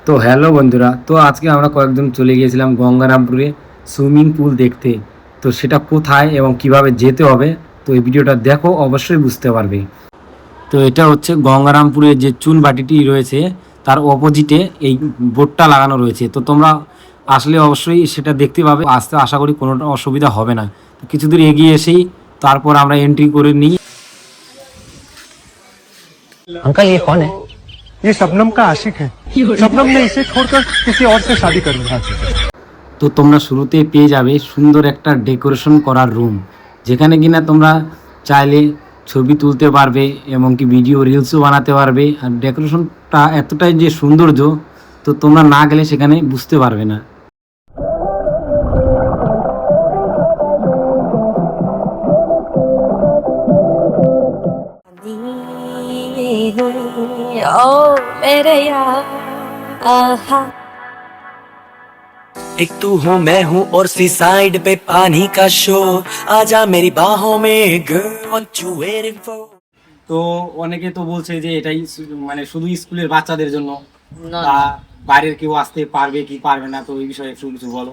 তো হ্যালো বন্ধুরা, তো আজকে আমরা কয়েকজন চলে গিয়েছিলাম গঙ্গারামপুরে সুইমিং পুল দেখতে। তো সেটা কোথায় এবং কিভাবে যেতে হবে, তো এই ভিডিওটা দেখো, অবশ্যই বুঝতে পারবে। তো এটা হচ্ছে গঙ্গারামপুরে যে চুন বাটিটি রয়েছে তার অপোজিটে এই বোর্ডটা লাগানো রয়েছে। তো তোমরা আসলে অবশ্যই সেটা দেখতে পাবে, আসতে আশা করি কোনো অসুবিধা হবে না। তো কিছু দূর এগিয়ে এসেই তারপর আমরা এন্ট্রি করে নিই। अंकल ये कौन है? ये शबनम का आशिक है। शबनम ने इसे छोड़कर किसी और से शादी कर ली। তো তোমরা শুরুতেই পেয়ে যাবে সুন্দর একটা ডেকোরেশন করার রুম, যেখানে কিনা তোমরা চাইলে ছবি তুলতে পারবে এবং কি ভিডিও রিলসও বানাতে পারবে। আর ডেকোরেশনটা এতটাই যে সৌন্দর্য, তো তোমরা না গেলে সেখানে বুঝতে পারবে না। ओ मेरे यार आहा एक तू हूँ मैं हूँ और सी साइड पे पानी का शो आजा मेरी बाहों में girl what you waiting for। তো অনেকে তো বলছে যে এটাই মানে শুধু স্কুলের বাচ্চাদের জন্য, না, বা বাইরের কেউ আসতে পারবে কি পারবে না, তো এই বিষয়ে একটু কিছু বলো।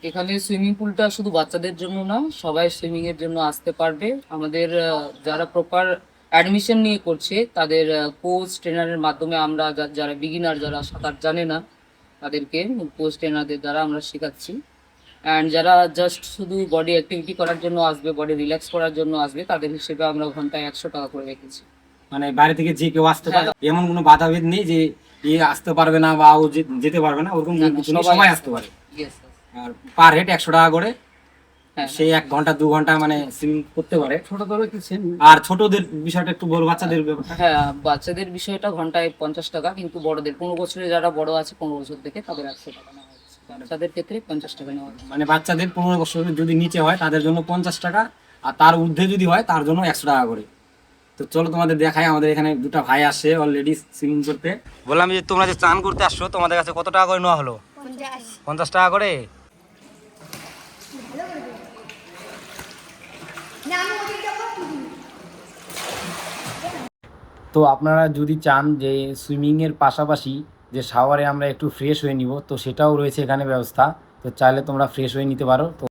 এখানে সুইমিং পুলটা শুধু বাচ্চাদের জন্য না, সবাই সুইমিং এর জন্য আসতে পারবে। আমাদের যারা প্রপার অ্যাডমিশন নিয়ে করছে তাদের কোচ ট্রেনারের মাধ্যমে আমরা যারা বিগিনার, যারা সাঁতার জানে না, তাদেরকে কোচ ট্রেনারদের দ্বারা আমরা শেখাচ্ছি। অ্যান্ড যারা জাস্ট শুধু বডি অ্যাক্টিভিটি করার জন্য আসবে, বডি রিল্যাক্স করার জন্য আসবে, তাদের হিসেবে আমরা ঘন্টায় 100 টাকা করে রেখেছি। মানে বাইরে থেকে যে কেউ আসতে পারে, হ্যাঁ। এমন কোনো বাধাভেদ নেই যে এ আসতে পারবে না বা ও যেতে পারবে না, ওরকম না, না, কিছু নেই, সবাই আসতে পারে। Yes, yes. আর পার হেড 100 টাকা করে, হ্যাঁ, সেই 1 ঘন্টা 2 ঘন্টা মানে সুইমিং করতে পারে। ছোটদের কিছু। আর ছোটদের বিষয়টা একটু বলো, বাচ্চাদের ব্যাপারটা। হ্যাঁ, বাচ্চাদের বিষয়টা ঘন্টায় 50 টাকা, কিন্তু বড়দের 15 বছরে যারা বড় আছে 15 বছর থেকে তাদের 100 টাকা নেওয়া হচ্ছে। বাচ্চাদের ক্ষেত্রে 50 টাকা নেওয়া হচ্ছে। মানে বাচ্চাদের 15 বছর যদি নিচে হয় তাদের জন্য 50 টাকা, আর তার ঊর্ধ্বে যদি হয় তার জন্য 100 টাকা করে। তো চলো তোমাদের দেখাই, আমাদের এখানে দুটো ভাই আসছে অলরেডি সুইমিং করতে। বললাম যে তোমরা যে স্নান করতে আসছো, তোমাদের কাছে কত টাকা করে নেওয়া হলো? 50 টাকা করে। তো আপনারা যদি চান যে সুইমিংয়ের পাশাপাশি যে শাওয়ারে আমরা একটু ফ্রেশ হয়ে নিব, তো সেটাও রয়েছে এখানে ব্যবস্থা। তো চাইলে তোমরা ফ্রেশ হয়ে নিতে পারো। তো